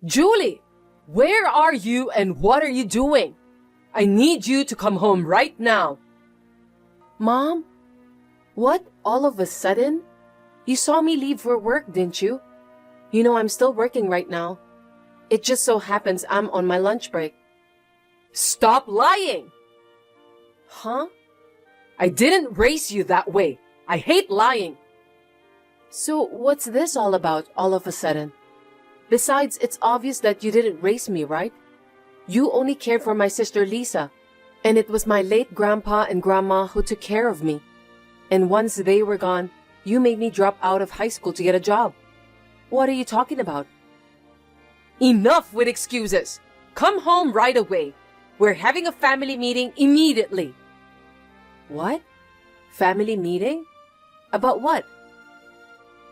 Julie, where are you and what are you doing? I need you to come home right now. Mom? What? All of a sudden? You saw me leave for work, didn't you? You know I'm still working right now. It just so happens I'm on my lunch break. Stop lying! Huh? I didn't raise you that way. I hate lying. So what's this all about all of a sudden? Besides, it's obvious that you didn't raise me, right? You only cared for my sister Lisa, and it was my late grandpa and grandma who took care of me. And once they were gone, you made me drop out of high school to get a job. What are you talking about? Enough with excuses. Come home right away. We're having a family meeting immediately. What? Family meeting? About what?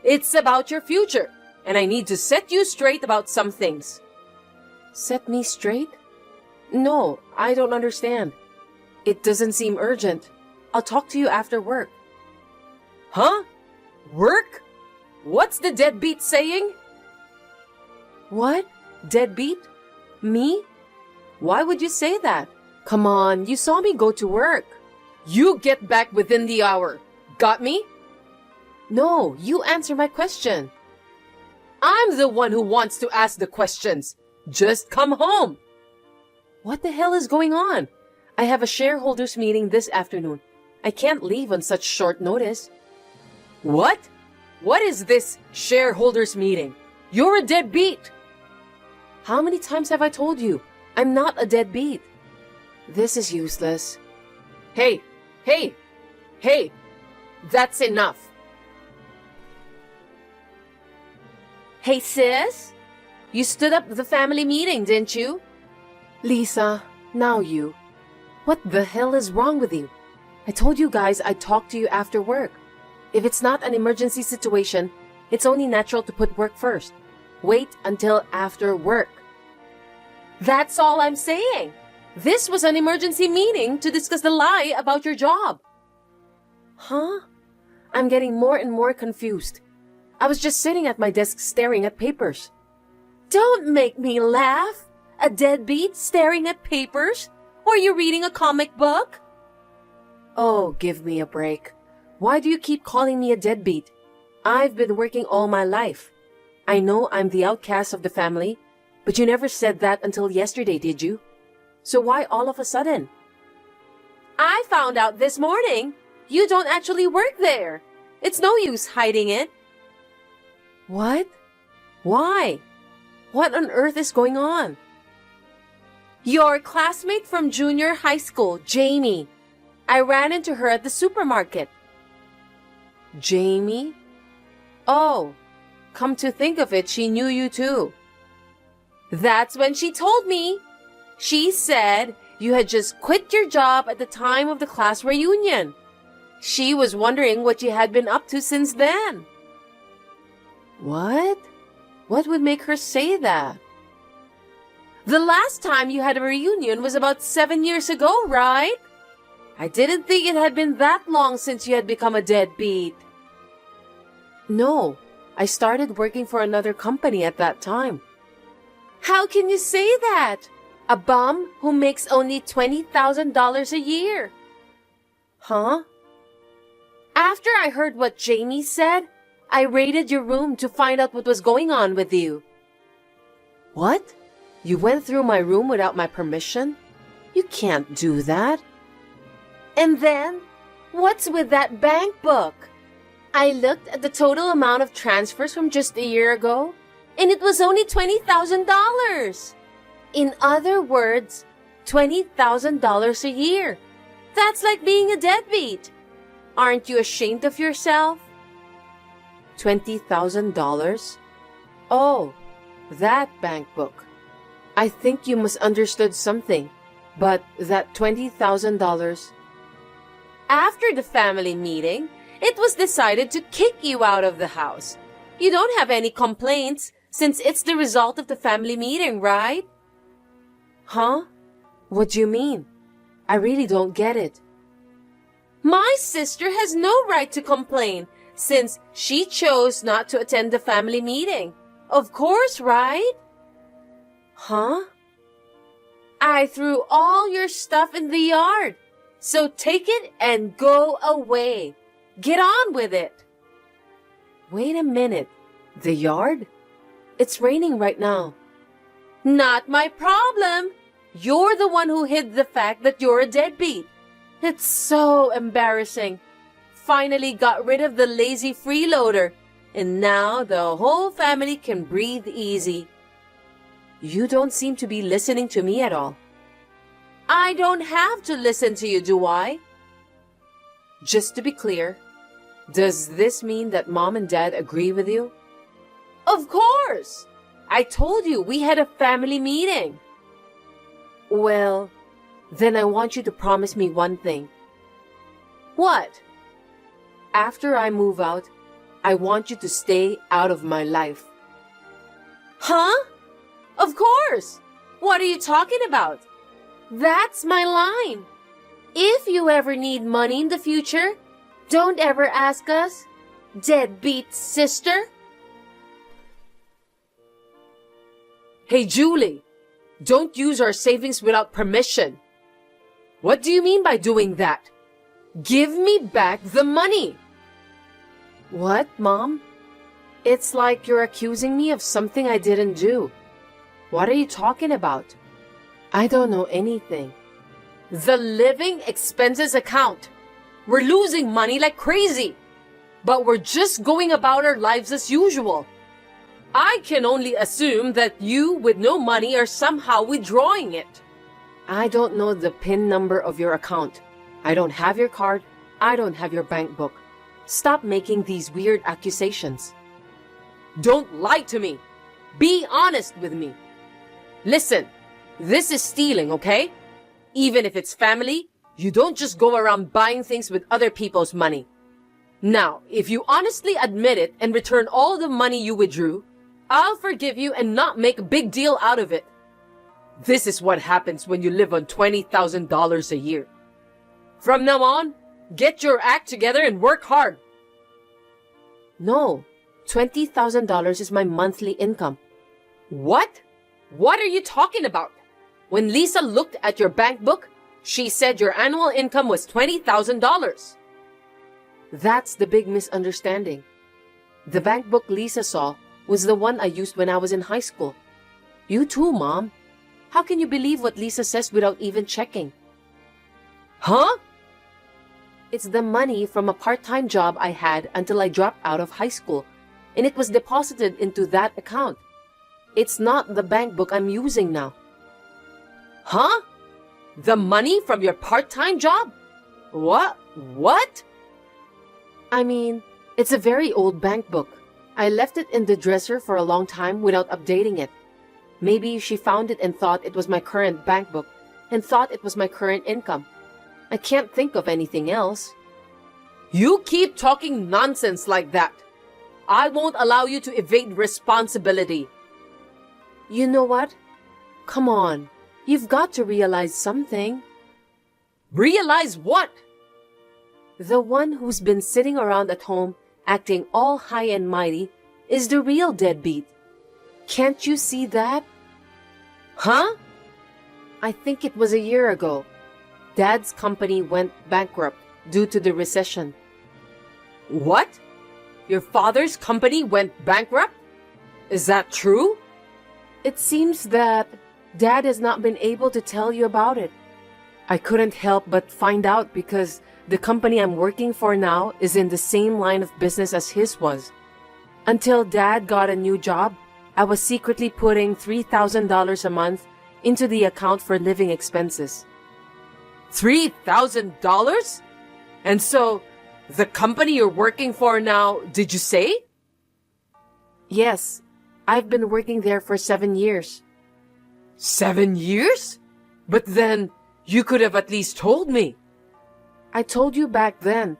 It's about your future, and I need to set you straight about some things. Set me straight? No, I don't understand. It doesn't seem urgent. I'll talk to you after work. Huh? Work? What's the deadbeat saying? What? Deadbeat? Me? Why would you say that? Come on, you saw me go to work. You get back within the hour. Got me? No, you answer my question. I'm the one who wants to ask the questions. Just come home. What the hell is going on? I have a shareholders meeting this afternoon. I can't leave on such short notice. What? What is this shareholders meeting? You're a deadbeat. How many times have I told you? I'm not a deadbeat. This is useless. Hey, hey, hey, that's enough. Hey sis, you stood up the family meeting, didn't you? Lisa, now you. What the hell is wrong with you? I told you guys I'd talk to you after work. If it's not an emergency situation, it's only natural to put work first. Wait until after work. That's all I'm saying. This was an emergency meeting to discuss the lie about your job. Huh? I'm getting more and more confused. I was just sitting at my desk staring at papers. Don't make me laugh. A deadbeat staring at papers? Or you reading a comic book? Oh, give me a break. Why do you keep calling me a deadbeat? I've been working all my life. I know I'm the outcast of the family, but you never said that until yesterday, did you? So why all of a sudden? I found out this morning. You don't actually work there. It's no use hiding it. What? Why? What on earth is going on? Your classmate from junior high school, Jamie. I ran into her at the supermarket. Jamie? Oh, come to think of it, she knew you too. That's when she told me. She said you had just quit your job at the time of the class reunion. She was wondering what you had been up to since then. What? What would make her say that? The last time you had a reunion was about 7 years ago, right? I didn't think it had been that long since you had become a deadbeat. No, I started working for another company at that time. How can you say that? A bum who makes only $20,000 a year. Huh? After I heard what Jamie said, I raided your room to find out what was going on with you. What? You went through my room without my permission? You can't do that. And then, what's with that bank book? I looked at the total amount of transfers from just a year ago, and it was only $20,000. In other words, $20,000 a year. That's like being a deadbeat. Aren't you ashamed of yourself? $20,000? Oh, that bank book. I think you misunderstood something, but that $20,000... After the family meeting, it was decided to kick you out of the house. You don't have any complaints since it's the result of the family meeting, right? Huh? What do you mean? I really don't get it. My sister has no right to complain since she chose not to attend the family meeting. Of course, right? Huh? I threw all your stuff in the yard. So take it and go away. Get on with it. Wait a minute. The yard? It's raining right now. Not my problem. You're the one who hid the fact that you're a deadbeat. It's so embarrassing. Finally got rid of the lazy freeloader, and now the whole family can breathe easy. You don't seem to be listening to me at all. I don't have to listen to you, do I? Just to be clear, does this mean that Mom and Dad agree with you? Of course! I told you we had a family meeting. Well, then I want you to promise me one thing. What? After I move out, I want you to stay out of my life. Huh? Of course! What are you talking about? That's my line. If you ever need money in the future, don't ever ask us, deadbeat sister. Hey, Julie, don't use our savings without permission. What do you mean by doing that? Give me back the money. What, Mom? It's like you're accusing me of something I didn't do. What are you talking about? I don't know anything. The living expenses account. We're losing money like crazy, but we're just going about our lives as usual. I can only assume that you with no money are somehow withdrawing it. I don't know the PIN number of your account. I don't have your card. I don't have your bank book. Stop making these weird accusations. Don't lie to me. Be honest with me. Listen, this is stealing, okay? Even if it's family, you don't just go around buying things with other people's money. Now, if you honestly admit it and return all the money you withdrew, I'll forgive you and not make a big deal out of it. This is what happens when you live on $20,000 a year. From now on, get your act together and work hard. No, $20,000 is my monthly income. What? What are you talking about? When Lisa looked at your bank book, she said your annual income was $20,000. That's the big misunderstanding. The bank book Lisa saw was the one I used when I was in high school. You too, Mom. How can you believe what Lisa says without even checking? Huh? It's the money from a part-time job I had until I dropped out of high school, and it was deposited into that account. It's not the bank book I'm using now. Huh? The money from your part-time job? What? What? I mean, it's a very old bank book. I left it in the dresser for a long time without updating it. Maybe she found it and thought it was my current bank book and thought it was my current income. I can't think of anything else. You keep talking nonsense like that. I won't allow you to evade responsibility. You know what? Come on. You've got to realize something. Realize what? The one who's been sitting around at home acting all high and mighty is the real deadbeat. Can't you see that? Huh? I think it was a year ago. Dad's company went bankrupt due to the recession. What? Your father's company went bankrupt? Is that true? It seems that Dad has not been able to tell you about it. I couldn't help but find out because the company I'm working for now is in the same line of business as his was. Until Dad got a new job, I was secretly putting $3,000 a month into the account for living expenses. $3,000? And so, the company you're working for now, did you say? Yes, I've been working there for 7 years. 7 years? But then, you could have at least told me. I told you back then,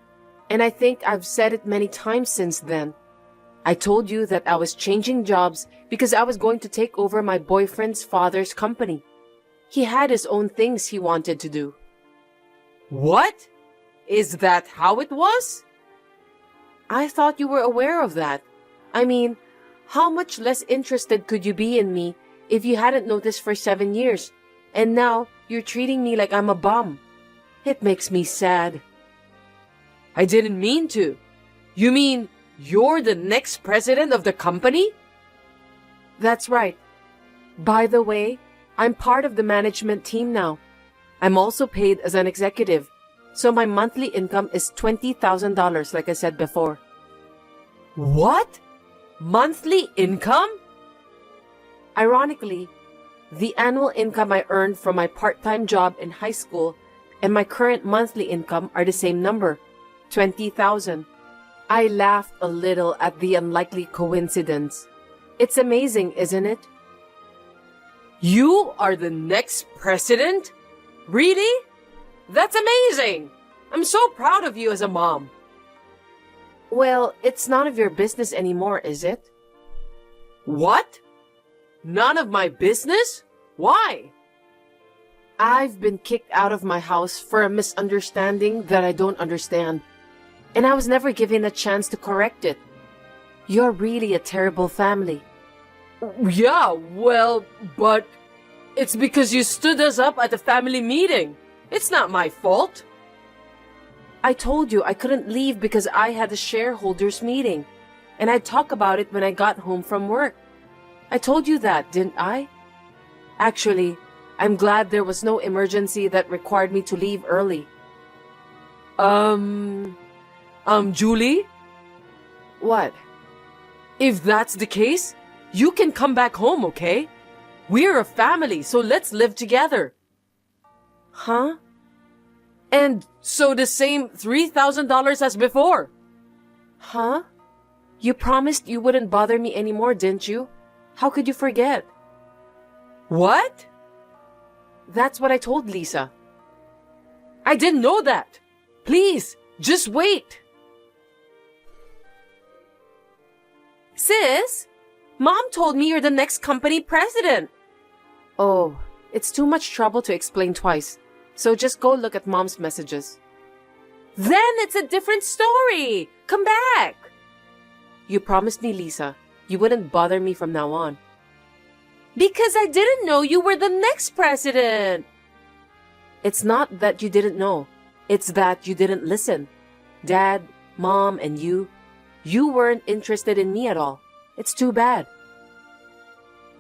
and I think I've said it many times since then. I told you that I was changing jobs because I was going to take over my boyfriend's father's company. He had his own things he wanted to do. What? Is that how it was? I thought you were aware of that. I mean, how much less interested could you be in me if you hadn't noticed for 7 years, and now you're treating me like I'm a bum. It makes me sad. I didn't mean to. You mean you're the next president of the company? That's right. By the way, I'm part of the management team now. I'm also paid as an executive, so my monthly income is $20,000 like I said before. What? Monthly income? Ironically, the annual income I earned from my part-time job in high school and my current monthly income are the same number, $20,000. I laughed a little at the unlikely coincidence. It's amazing, isn't it? You are the next president? Really? That's amazing! I'm so proud of you as a mom. Well, it's none of your business anymore, is it? What? None of my business? Why? I've been kicked out of my house for a misunderstanding that I don't understand, and I was never given a chance to correct it. You're really a terrible family. Yeah, well, but it's because you stood us up at the family meeting. It's not my fault. I told you I couldn't leave because I had a shareholders meeting, and I'd talk about it when I got home from work. I told you that, didn't I? Actually, I'm glad there was no emergency that required me to leave early. Julie? What? If that's the case, you can come back home, okay? We're a family, so let's live together. Huh? And so the same $3,000 as before. Huh? You promised you wouldn't bother me anymore, didn't you? How could you forget? What? That's what I told Lisa. I didn't know that. Please, just wait. Sis, Mom told me you're the next company president. Oh, it's too much trouble to explain twice. So just go look at Mom's messages. Then it's a different story. Come back. You promised me, Lisa, you wouldn't bother me from now on. Because I didn't know you were the next president. It's not that you didn't know. It's that you didn't listen. Dad, Mom, and you weren't interested in me at all. It's too bad.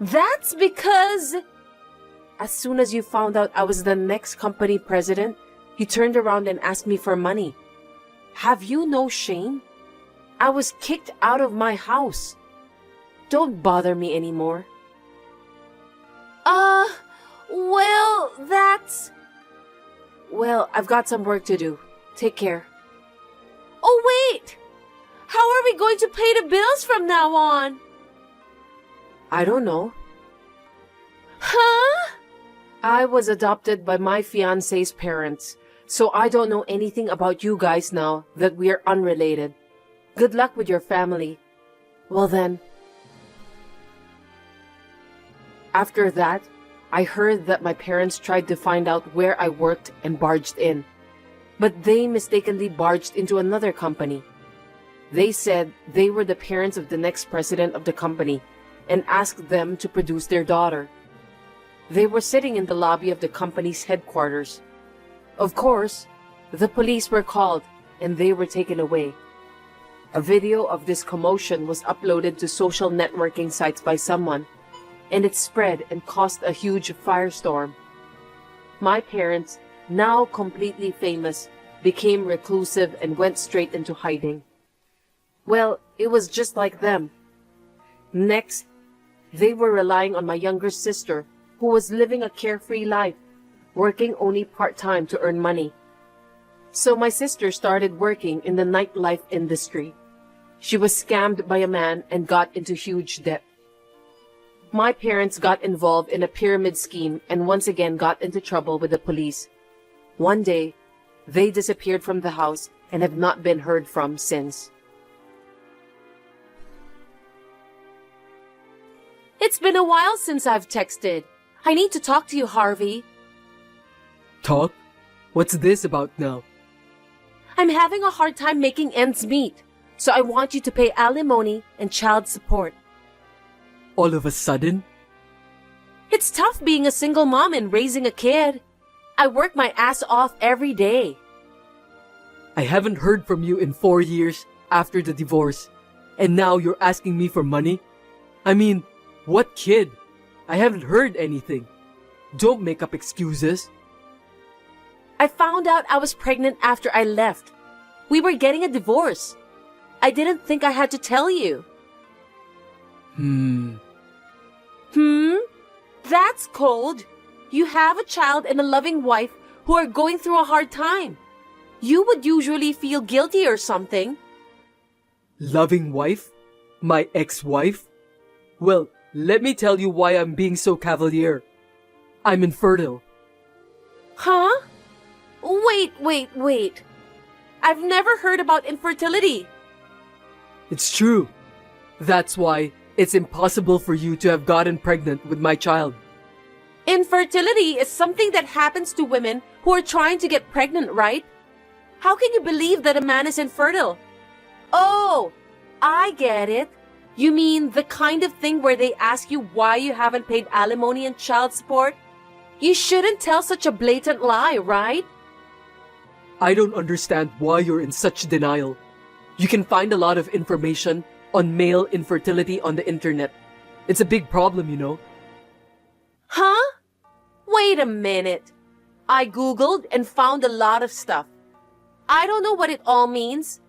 That's because... As soon as you found out I was the next company president, you turned around and asked me for money. Have you no shame? I was kicked out of my house. Don't bother me anymore. Well, that's... Well, I've got some work to do. Take care. Oh, wait! How are we going to pay the bills from now on? I don't know. Huh? I was adopted by my fiancé's parents, so I don't know anything about you guys now that we are unrelated. Good luck with your family. Well then. After that, I heard that my parents tried to find out where I worked and barged in. But they mistakenly barged into another company. They said they were the parents of the next president of the company and asked them to produce their daughter. They were sitting in the lobby of the company's headquarters. Of course, the police were called and they were taken away. A video of this commotion was uploaded to social networking sites by someone, and it spread and caused a huge firestorm. My parents, now completely famous, became reclusive and went straight into hiding. Well, it was just like them. Next, they were relying on my younger sister, who was living a carefree life, working only part-time to earn money. So my sister started working in the nightlife industry. She was scammed by a man and got into huge debt. My parents got involved in a pyramid scheme and once again got into trouble with the police. One day, they disappeared from the house and have not been heard from since. It's been a while since I've texted. I need to talk to you, Harvey. Talk? What's this about now? I'm having a hard time making ends meet, so I want you to pay alimony and child support. All of a sudden? It's tough being a single mom and raising a kid. I work my ass off every day. I haven't heard from you in 4 years after the divorce, and now you're asking me for money? I mean, what kid? I haven't heard anything. Don't make up excuses. I found out I was pregnant after I left. We were getting a divorce. I didn't think I had to tell you. That's cold. You have a child and a loving wife who are going through a hard time. You would usually feel guilty or something. Loving wife? My ex-wife? Well, let me tell you why I'm being so cavalier. I'm infertile. Huh? Wait. I've never heard about infertility. It's true. That's why it's impossible for you to have gotten pregnant with my child. Infertility is something that happens to women who are trying to get pregnant, right? How can you believe that a man is infertile? Oh, I get it. You mean the kind of thing where they ask you why you haven't paid alimony and child support? You shouldn't tell such a blatant lie, right? I don't understand why you're in such denial. You can find a lot of information on male infertility on the internet. It's a big problem, you know. Huh? Wait a minute. I googled and found a lot of stuff. I don't know what it all means,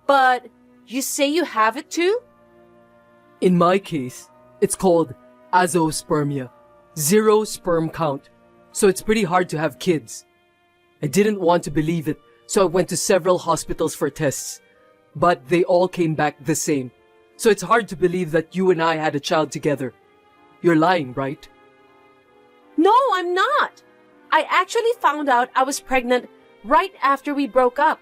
but you say you have it too? In my case, it's called azoospermia, 0 sperm count, so it's pretty hard to have kids. I didn't want to believe it, so I went to several hospitals for tests, but they all came back the same. So it's hard to believe that you and I had a child together. You're lying, right? No, I'm not. I actually found out I was pregnant right after we broke up.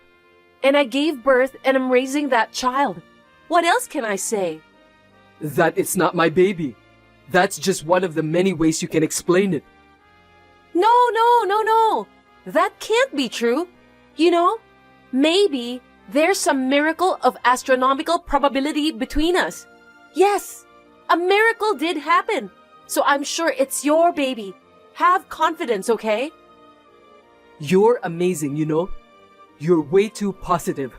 And I gave birth and I'm raising that child. What else can I say? That it's not my baby. That's just one of the many ways you can explain it. No. That can't be true. You know, maybe there's some miracle of astronomical probability between us. Yes, a miracle did happen. So I'm sure it's your baby. Have confidence, okay? You're amazing, you know? You're way too positive.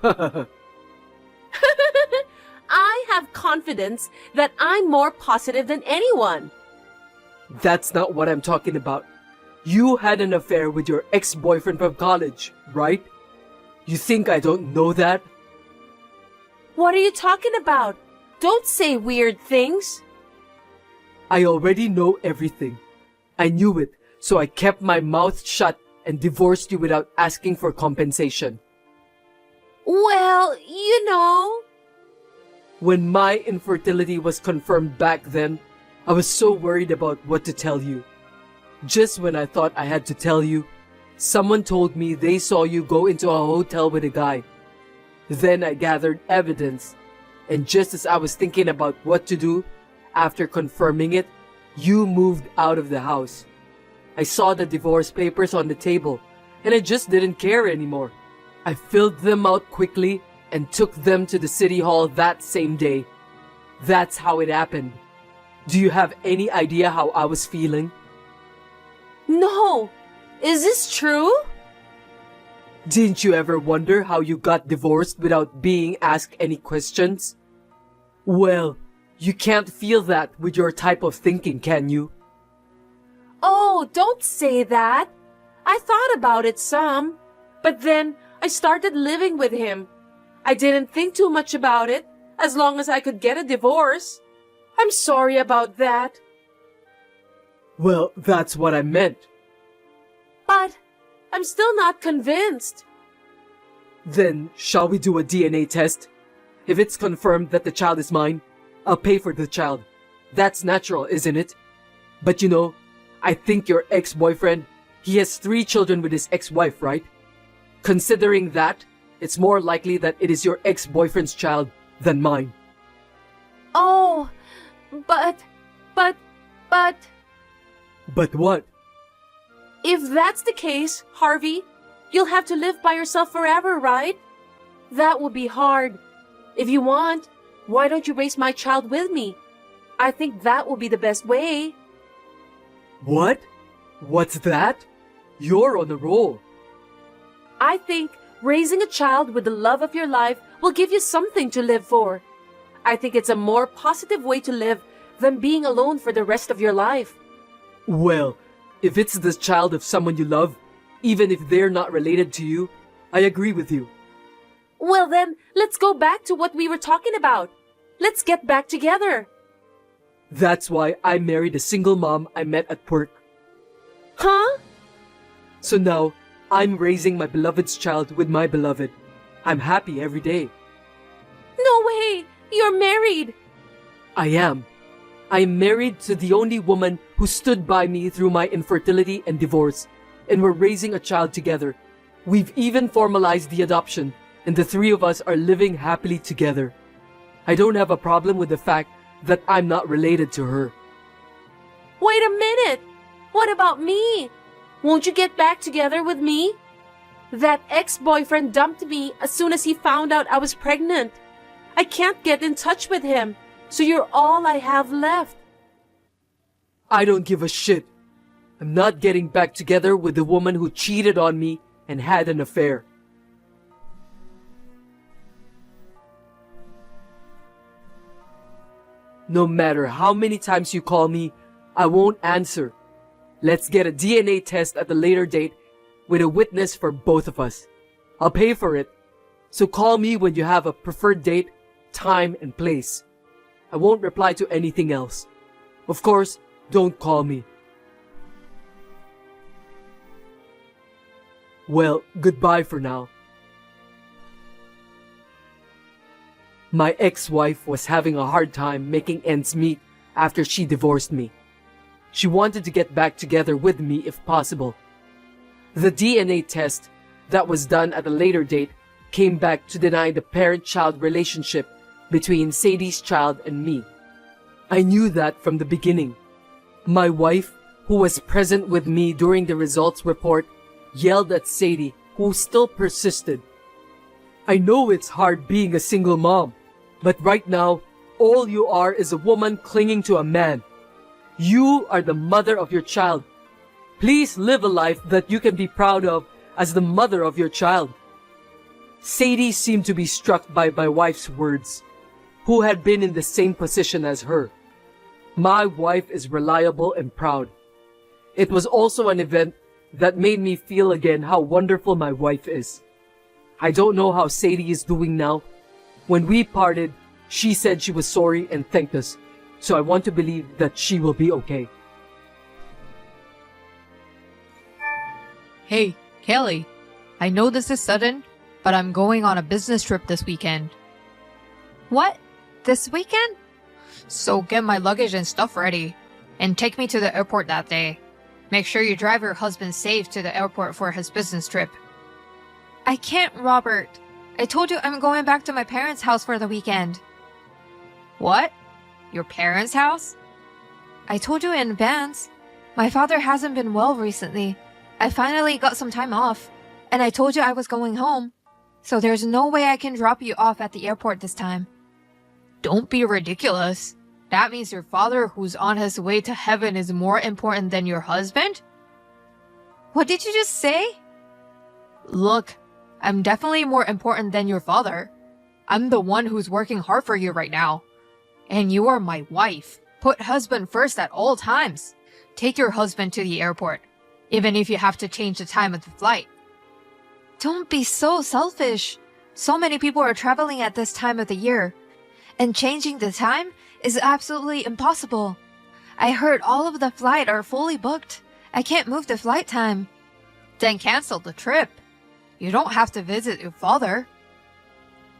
I have confidence that I'm more positive than anyone. That's not what I'm talking about. You had an affair with your ex-boyfriend from college, right? You think I don't know that? What are you talking about? Don't say weird things. I already know everything. I knew it, so I kept my mouth shut and divorced you without asking for compensation. Well, you know. When my infertility was confirmed back then, I was so worried about what to tell you. Just when I thought I had to tell you, someone told me they saw you go into a hotel with a guy. Then I gathered evidence, and just as I was thinking about what to do, after confirming it, you moved out of the house. I saw the divorce papers on the table, and I just didn't care anymore. I filled them out quickly and took them to the city hall that same day. That's how it happened. Do you have any idea how I was feeling? No. Is this true? Didn't you ever wonder how you got divorced without being asked any questions? Well, you can't feel that with your type of thinking, can you? Oh, don't say that. I thought about it some, but then I started living with him. I didn't think too much about it, as long as I could get a divorce. I'm sorry about that. Well, that's what I meant. But I'm still not convinced. Then, shall we do a DNA test? If it's confirmed that the child is mine, I'll pay for the child. That's natural, isn't it? But you know, I think your ex-boyfriend, he has 3 children with his ex-wife, right? Considering that, it's more likely that it is your ex-boyfriend's child than mine. Oh, but... But what? If that's the case, Harvey, you'll have to live by yourself forever, right? That would be hard. If you want, why don't you raise my child with me? I think that will be the best way. What? What's that? You're on a roll. I think raising a child with the love of your life will give you something to live for. I think it's a more positive way to live than being alone for the rest of your life. Well, if it's the child of someone you love, even if they're not related to you, I agree with you. Well then, let's go back to what we were talking about. Let's get back together. That's why I married a single mom I met at work. Huh? So now, I'm raising my beloved's child with my beloved. I'm happy every day. No way! You're married! I am. I am married to the only woman who stood by me through my infertility and divorce, and we're raising a child together. We've even formalized the adoption, and the three of us are living happily together. I don't have a problem with the fact that I'm not related to her. Wait a minute! What about me? Won't you get back together with me? That ex-boyfriend dumped me as soon as he found out I was pregnant. I can't get in touch with him, so you're all I have left. I don't give a shit. I'm not getting back together with the woman who cheated on me and had an affair. No matter how many times you call me, I won't answer. Let's get a DNA test at a later date with a witness for both of us. I'll pay for it. So call me when you have a preferred date, time, and place. I won't reply to anything else. Of course, don't call me. Well, goodbye for now. My ex-wife was having a hard time making ends meet after she divorced me. She wanted to get back together with me if possible. The DNA test that was done at a later date came back to deny the parent-child relationship between Sadie's child and me. I knew that from the beginning. My wife, who was present with me during the results report, yelled at Sadie, who still persisted. I know it's hard being a single mom, but right now, all you are is a woman clinging to a man. You are the mother of your child. Please live a life that you can be proud of as the mother of your child. Sadie seemed to be struck by my wife's words, who had been in the same position as her. My wife is reliable and proud. It was also an event that made me feel again how wonderful my wife is. I don't know how Sadie is doing now. When we parted, she said she was sorry and thanked us, so I want to believe that she will be okay. Hey, Kelly. I know this is sudden, but I'm going on a business trip this weekend. What? This weekend? So get my luggage and stuff ready, and take me to the airport that day. Make sure you drive your husband safe to the airport for his business trip. I can't, Robert. I told you I'm going back to my parents' house for the weekend. What? Your parents' house? I told you in advance. My father hasn't been well recently. I finally got some time off, and I told you I was going home. So there's no way I can drop you off at the airport this time. Don't be ridiculous. That means your father who's on his way to heaven is more important than your husband? What did you just say? Look, I'm definitely more important than your father. I'm the one who's working hard for you right now. And you are my wife. Put husband first at all times. Take your husband to the airport, even if you have to change the time of the flight. Don't be so selfish. So many people are traveling at this time of the year, and changing the time is absolutely impossible. I heard all of the flight are fully booked. I can't move the flight time. Then cancel the trip. You don't have to visit your father.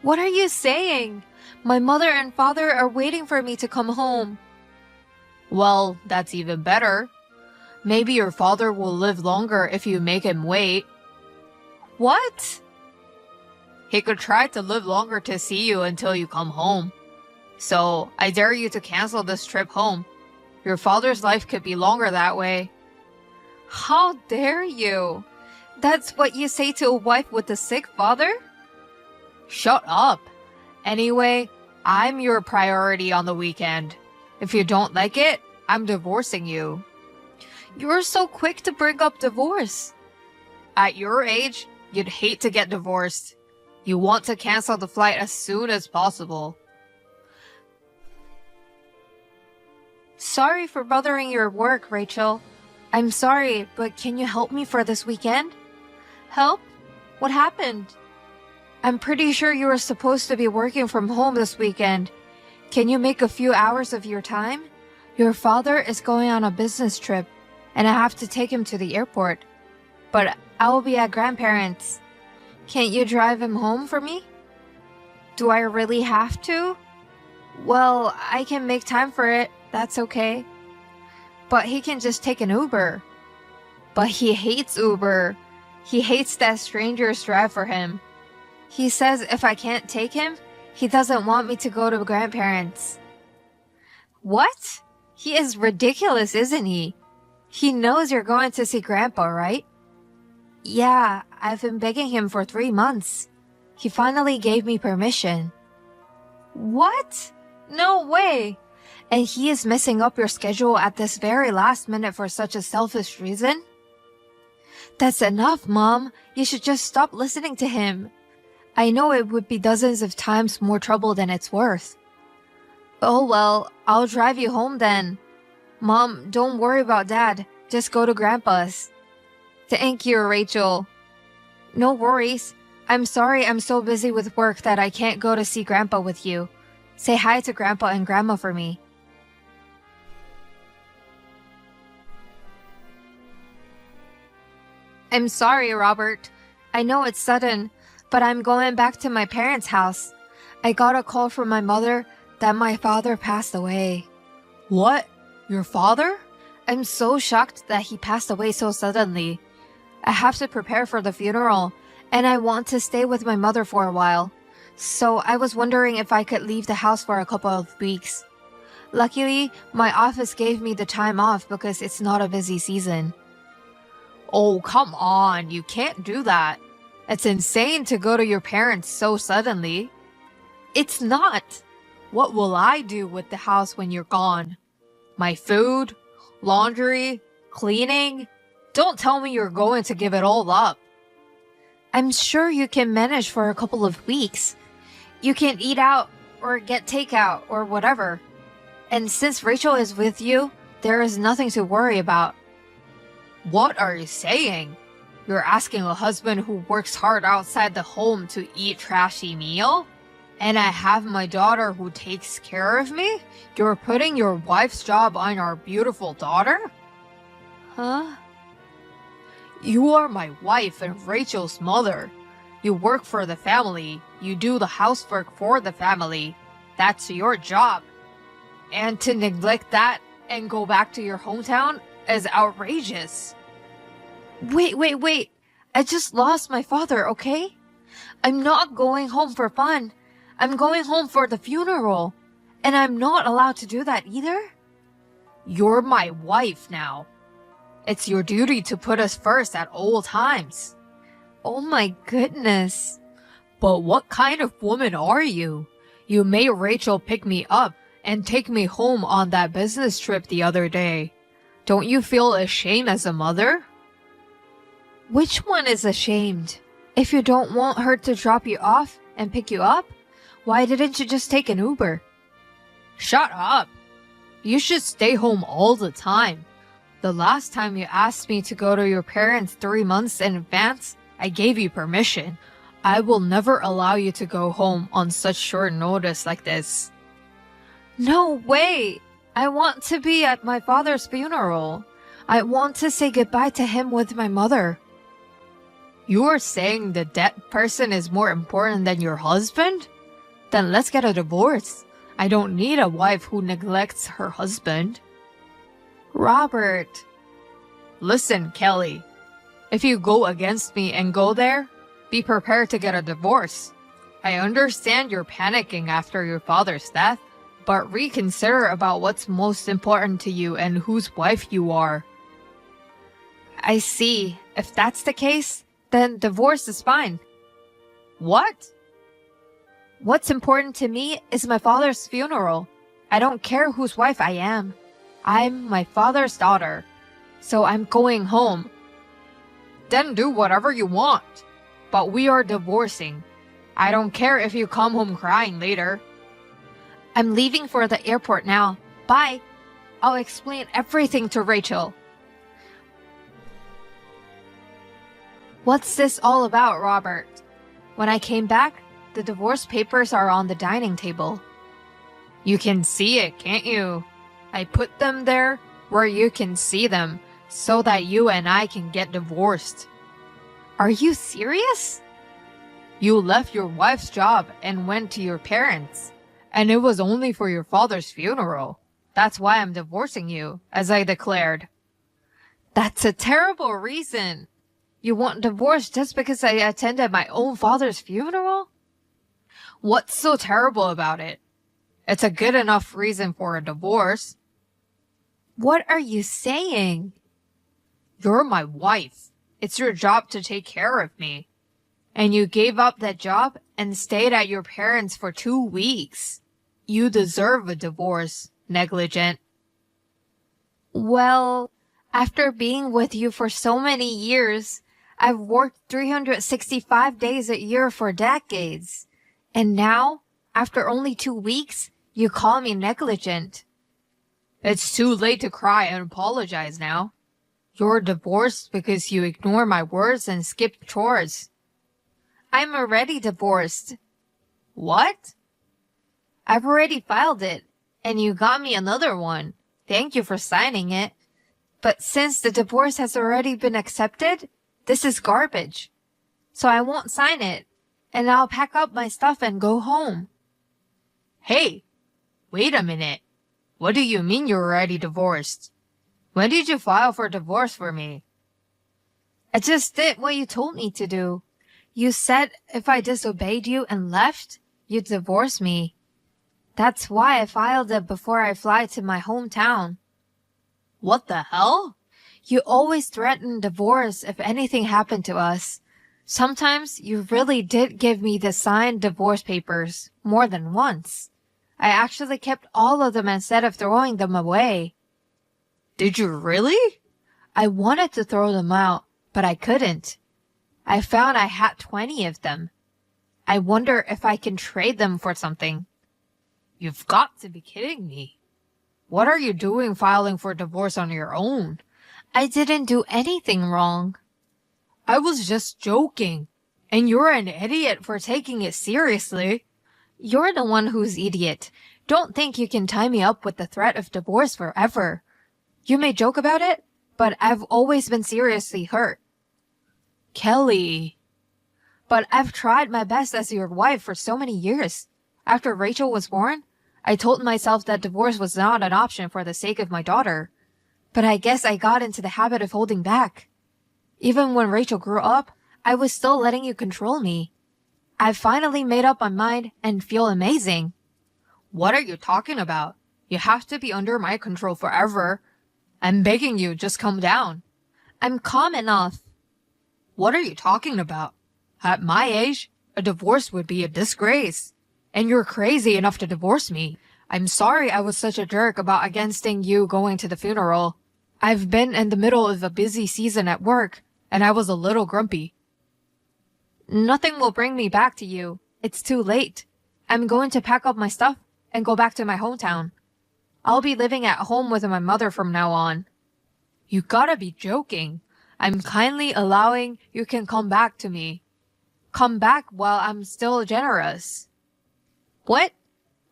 What are you saying? My mother and father are waiting for me to come home. Well, that's even better. Maybe your father will live longer if you make him wait. What? He could try to live longer to see you until you come home. So, I dare you to cancel this trip home. Your father's life could be longer that way. How dare you? That's what you say to a wife with a sick father? Shut up. Anyway, I'm your priority on the weekend. If you don't like it, I'm divorcing you. You're so quick to bring up divorce. At your age, you'd hate to get divorced. You want to cancel the flight as soon as possible. Sorry for bothering your work, Rachel. I'm sorry, but can you help me for this weekend? Help? What happened? I'm pretty sure you were supposed to be working from home this weekend. Can you make a few hours of your time? Your father is going on a business trip, and I have to take him to the airport. But I will be at grandparents'. Can't you drive him home for me? Do I really have to? Well, I can make time for it. That's okay. But he can just take an Uber. But he hates Uber. He hates that strangers drive for him. He says if I can't take him, he doesn't want me to go to grandparents'. What? He is ridiculous, isn't he? He knows you're going to see Grandpa, right? Yeah, I've been begging him for 3 months. He finally gave me permission. What? No way! And he is messing up your schedule at this very last minute for such a selfish reason? That's enough, Mom. You should just stop listening to him. I know it would be dozens of times more trouble than it's worth. Oh well, I'll drive you home then. Mom, don't worry about Dad. Just go to Grandpa's. Thank you, Rachel. No worries. I'm sorry I'm so busy with work that I can't go to see Grandpa with you. Say hi to Grandpa and Grandma for me. I'm sorry, Robert. I know it's sudden, but I'm going back to my parents' house. I got a call from my mother that my father passed away. What? Your father? I'm so shocked that he passed away so suddenly. I have to prepare for the funeral, and I want to stay with my mother for a while. So I was wondering if I could leave the house for a couple of weeks. Luckily, my office gave me the time off because it's not a busy season. Oh, come on, you can't do that. It's insane to go to your parents so suddenly. It's not. What will I do with the house when you're gone? My food, laundry, cleaning? Don't tell me you're going to give it all up. I'm sure you can manage for a couple of weeks. You can eat out or get takeout or whatever. And since Rachel is with you, there is nothing to worry about. What are you saying? You're asking a husband who works hard outside the home to eat trashy meal? And I have my daughter who takes care of me? You're putting your wife's job on our beautiful daughter? Huh? You are my wife and Rachel's mother. You work for the family. You do the housework for the family. That's your job. And to neglect that and go back to your hometown is outrageous. Wait. I just lost my father, okay? I'm not going home for fun. I'm going home for the funeral. And I'm not allowed to do that either? You're my wife now. It's your duty to put us first at all times. Oh my goodness. But what kind of woman are you? You made Rachel pick me up and take me home on that business trip the other day. Don't you feel ashamed as a mother? Which one is ashamed? If you don't want her to drop you off and pick you up, why didn't you just take an Uber? Shut up. You should stay home all the time. The last time you asked me to go to your parents 3 months in advance, I gave you permission. I will never allow you to go home on such short notice like this. No way! I want to be at my father's funeral. I want to say goodbye to him with my mother. You are saying the dead person is more important than your husband? Then let's get a divorce. I don't need a wife who neglects her husband. Robert. Listen, Kelly. If you go against me and go there, be prepared to get a divorce. I understand you're panicking after your father's death, but reconsider about what's most important to you and whose wife you are. I see. If that's the case, then divorce is fine. What? What's important to me is my father's funeral. I don't care whose wife I am. I'm my father's daughter. so I'm going home. Then do whatever you want. But we are divorcing. I don't care if you come home crying later. I'm leaving for the airport now. Bye. I'll explain everything to Rachel. What's this all about, Robert? When I came back, the divorce papers are on the dining table. You can see it, can't you? I put them there where you can see them so that you and I can get divorced. Are you serious? You left your wife's job and went to your parents. And it was only for your father's funeral. That's why I'm divorcing you, as I declared. That's a terrible reason. You want divorce just because I attended my own father's funeral? What's so terrible about it? It's a good enough reason for a divorce. What are you saying? You're my wife. It's your job to take care of me. And you gave up that job and stayed at your parents' for 2 weeks. You deserve a divorce, negligent. Well, after being with you for so many years, I've worked 365 days a year for decades. And now, after only 2 weeks, you call me negligent. It's too late to cry and apologize now. You're divorced because you ignore my words and skip chores. I'm already divorced. What? I've already filed it, and you got me another one. Thank you for signing it. But since the divorce has already been accepted, this is garbage. So I won't sign it, and I'll pack up my stuff and go home. Hey, wait a minute. What do you mean you're already divorced? When did you file for divorce for me? I just did what you told me to do. You said if I disobeyed you and left, you'd divorce me. That's why I filed it before I fly to my hometown. What the hell? You always threaten divorce if anything happened to us. Sometimes you really did give me the signed divorce papers, more than once. I actually kept all of them instead of throwing them away. Did you really? I wanted to throw them out, but I couldn't. I found I had 20 of them. I wonder if I can trade them for something. You've got to be kidding me. What are you doing filing for divorce on your own? I didn't do anything wrong. I was just joking. And you're an idiot for taking it seriously. You're the one who's idiot. Don't think you can tie me up with the threat of divorce forever. You may joke about it, but I've always been seriously hurt. Kelly. But I've tried my best as your wife for so many years. After Rachel was born, I told myself that divorce was not an option for the sake of my daughter. But I guess I got into the habit of holding back. Even when Rachel grew up, I was still letting you control me. I've finally made up my mind and feel amazing. What are you talking about? You have to be under my control forever. I'm begging you, just calm down. I'm calm enough. What are you talking about? At my age, a divorce would be a disgrace. And you're crazy enough to divorce me. I'm sorry I was such a jerk about against you going to the funeral. I've been in the middle of a busy season at work, and I was a little grumpy. Nothing will bring me back to you. It's too late. I'm going to pack up my stuff and go back to my hometown. I'll be living at home with my mother from now on. You gotta be joking. I'm kindly allowing you can come back to me. Come back while I'm still generous. What?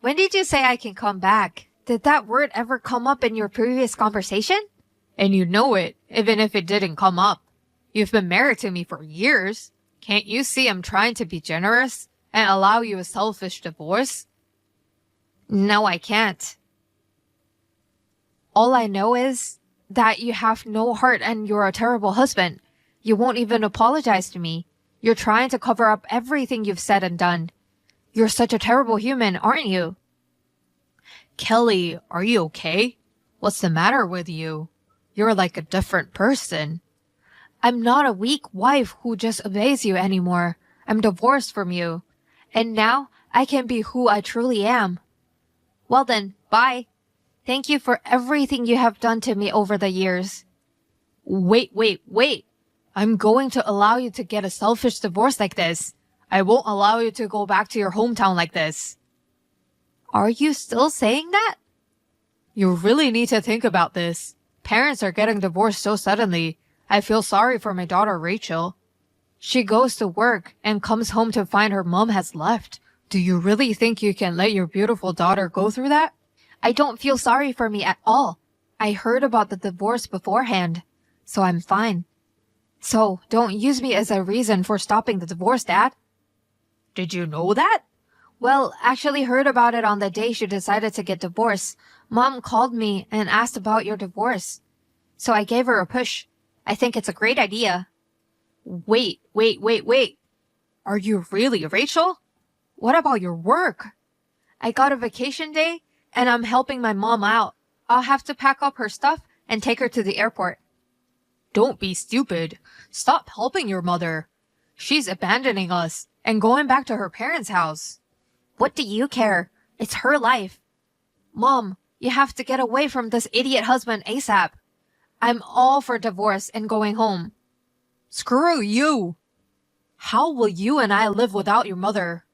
When did you say I can come back? Did that word ever come up in your previous conversation? And you know it, even if it didn't come up. You've been married to me for years. Can't you see I'm trying to be generous and allow you a selfish divorce? No, I can't. All I know is that you have no heart and you're a terrible husband. You won't even apologize to me. You're trying to cover up everything you've said and done. You're such a terrible human, aren't you? Kelly, are you okay? What's the matter with you? You're like a different person. I'm not a weak wife who just obeys you anymore. I'm divorced from you. And now I can be who I truly am. Well then, bye. Thank you for everything you have done to me over the years. Wait. I'm going to allow you to get a selfish divorce like this. I won't allow you to go back to your hometown like this. Are you still saying that? You really need to think about this. Parents are getting divorced so suddenly. I feel sorry for my daughter Rachel. She goes to work and comes home to find her mom has left. Do you really think you can let your beautiful daughter go through that? I don't feel sorry for me at all. I heard about the divorce beforehand, so I'm fine. So don't use me as a reason for stopping the divorce, Dad. Did you know that? Well, actually heard about it on the day she decided to get divorced. Mom called me and asked about your divorce. So I gave her a push. I think it's a great idea. Wait. Are you really, Rachel? What about your work? I got a vacation day and I'm helping my mom out. I'll have to pack up her stuff and take her to the airport. Don't be stupid. Stop helping your mother. She's abandoning us and going back to her parents' house. What do you care? It's her life. Mom, you have to get away from this idiot husband ASAP. I'm all for divorce and going home. Screw you. How will you and I live without your mother?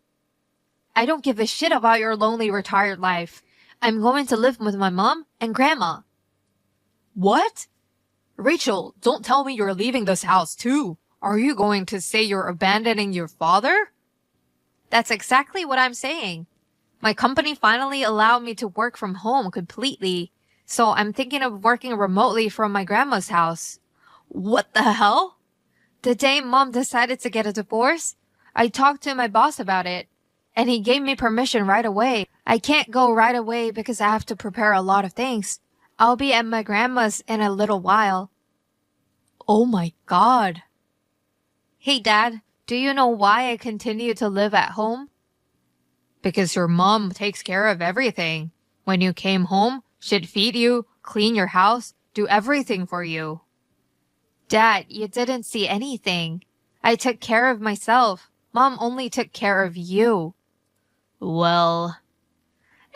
I don't give a shit about your lonely retired life. I'm going to live with my mom and grandma. What? Rachel, don't tell me you're leaving this house too. Are you going to say you're abandoning your father? That's exactly what I'm saying. My company finally allowed me to work from home completely, so I'm thinking of working remotely from my grandma's house. What the hell? The day Mom decided to get a divorce, I talked to my boss about it, and he gave me permission right away. I can't go right away because I have to prepare a lot of things. I'll be at my grandma's in a little while. Oh my God. Hey Dad, do you know why I continue to live at home? Because your mom takes care of everything. When you came home, she'd feed you, clean your house, do everything for you. Dad, you didn't see anything. I took care of myself. Mom only took care of you. Well.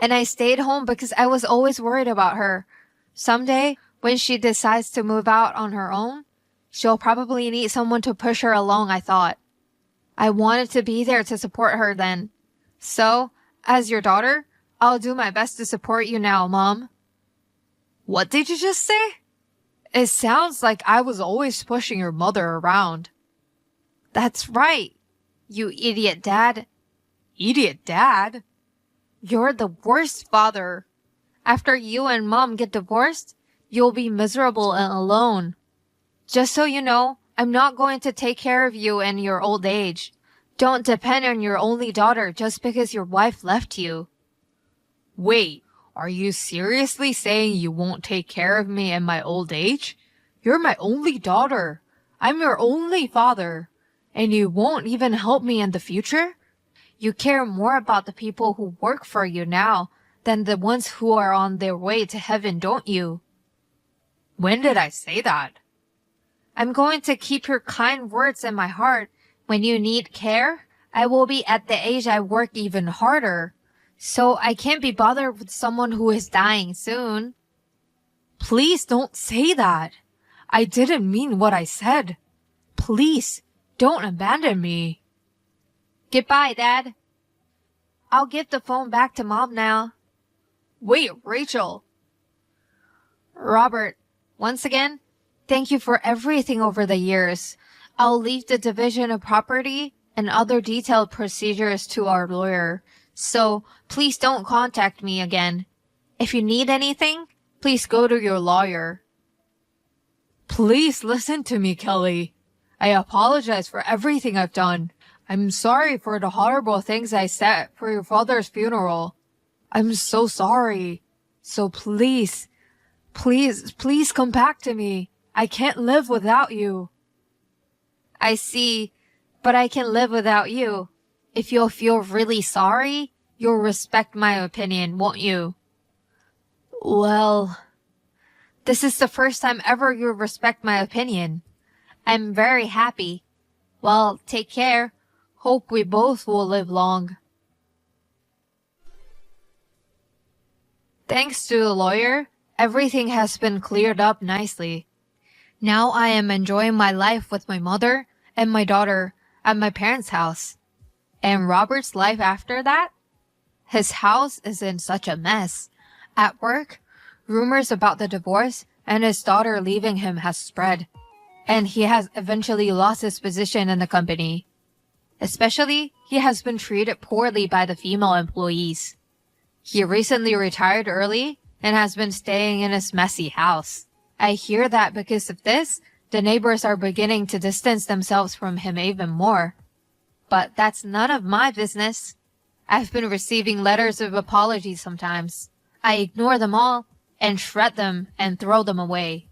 And I stayed home because I was always worried about her. Someday, when she decides to move out on her own, she'll probably need someone to push her along, I thought. I wanted to be there to support her then. So, as your daughter, I'll do my best to support you now, Mom. What did you just say? It sounds like I was always pushing your mother around. That's right, you idiot dad. Idiot dad? You're the worst father. After you and Mom get divorced, you'll be miserable and alone. Just so you know, I'm not going to take care of you in your old age. Don't depend on your only daughter just because your wife left you. Wait, are you seriously saying you won't take care of me in my old age? You're my only daughter. I'm your only father. And you won't even help me in the future? You care more about the people who work for you now than the ones who are on their way to heaven, don't you? When did I say that? I'm going to keep your kind words in my heart. When you need care, I will be at the age I work even harder. So I can't be bothered with someone who is dying soon. Please don't say that. I didn't mean what I said. Please, don't abandon me. Goodbye, Dad. I'll give the phone back to Mom now. Wait, Rachel. Robert, once again, thank you for everything over the years. I'll leave the division of property and other detailed procedures to our lawyer. So please don't contact me again. If you need anything, please go to your lawyer. Please listen to me, Kelly. I apologize for everything I've done. I'm sorry for the horrible things I said for your father's funeral. I'm so sorry. So please come back to me. I can't live without you. I see, but I can live without you. If you'll feel really sorry, you'll respect my opinion, won't you? Well, this is the first time ever you respect my opinion. I'm very happy. Well, take care. Hope we both will live long. Thanks to the lawyer, everything has been cleared up nicely. Now I am enjoying my life with my mother and my daughter at my parents' house. And Robert's life after that? His house is in such a mess. At work, rumors about the divorce and his daughter leaving him has spread. And he has eventually lost his position in the company. Especially, he has been treated poorly by the female employees. He recently retired early and has been staying in his messy house. I hear that because of this, the neighbors are beginning to distance themselves from him even more. But that's none of my business. I've been receiving letters of apology sometimes. I ignore them all and shred them and throw them away.